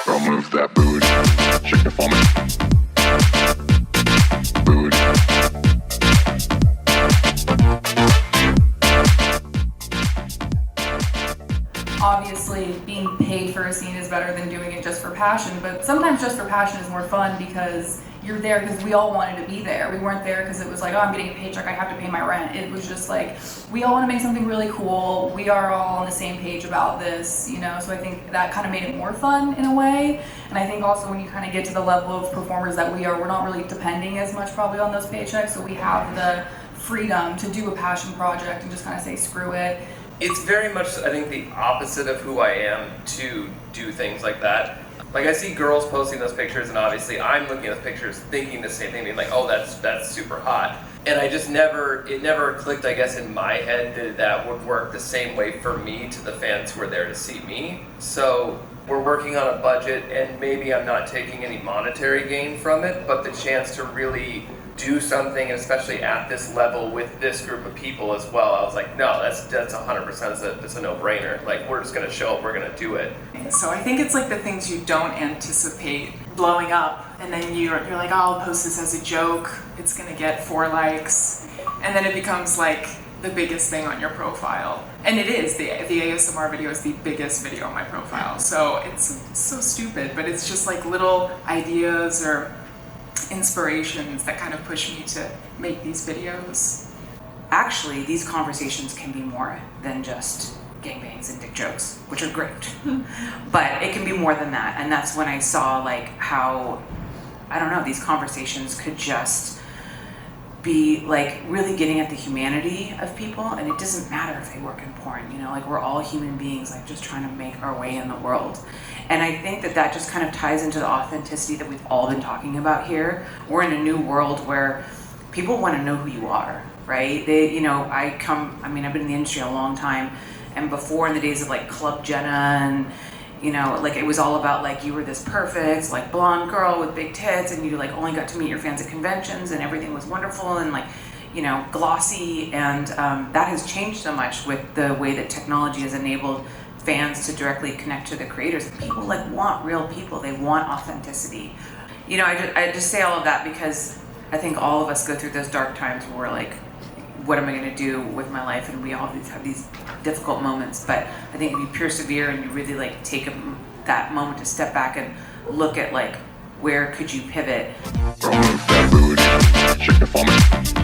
Girl, move that booty, shake it for me. Booty. Obviously, being paid for a scene is better than doing it just for passion, but sometimes just for passion is more fun because you're there because we all wanted to be there. We weren't there because it was like, oh, I'm getting a paycheck, I have to pay my rent. It was just like, we all want to make something really cool. We are all on the same page about this, you know? So I think that kind of made it more fun in a way. And I think also when you kind of get to the level of performers that we are, we're not really depending as much probably on those paychecks. So we have the freedom to do a passion project and just kind of say, screw it. It's very much, I think, the opposite of who I am to do things like that. Like, I see girls posting those pictures, and obviously I'm looking at those pictures thinking the same thing, being like, oh, that's super hot. And I just it never clicked, I guess, in my head that would work the same way for me to the fans who are there to see me. So we're working on a budget, and maybe I'm not taking any monetary gain from it, but the chance to really do something, especially at this level with this group of people as well, I was like, no, that's 100%, it's a no-brainer. Like, we're just gonna show up, we're gonna do it. So I think it's like the things you don't anticipate blowing up, and then you're like, oh, I'll post this as a joke, it's gonna get 4 likes, and then it becomes like the biggest thing on your profile. And it is, the ASMR video is the biggest video on my profile. So it's so stupid, but it's just like little ideas or inspirations that kind of push me to make these videos. Actually, these conversations can be more than just gangbangs and dick jokes, which are great. But it can be more than that. And that's when I saw like how, I don't know, these conversations could just be like really getting at the humanity of people. And it doesn't matter if they work in porn, you know, like we're all human beings, like just trying to make our way in the world. And I think that just kind of ties into the authenticity that we've all been talking about here. We're in a new world where people want to know who you are, right? You know, I've been in the industry a long time, and before in the days of like Club Jenna and, you know, like it was all about like you were this perfect, like blonde girl with big tits, and you like only got to meet your fans at conventions and everything was wonderful and like, you know, glossy. And that has changed so much with the way that technology has enabled fans to directly connect to the creators. People like want real people, they want authenticity. You know, I just say all of that because I think all of us go through those dark times where we're like, what am I gonna do with my life? And we all have these difficult moments, but I think if you persevere and you really like take that moment to step back and look at like, where could you pivot? Girl, move that booty, shake it for me.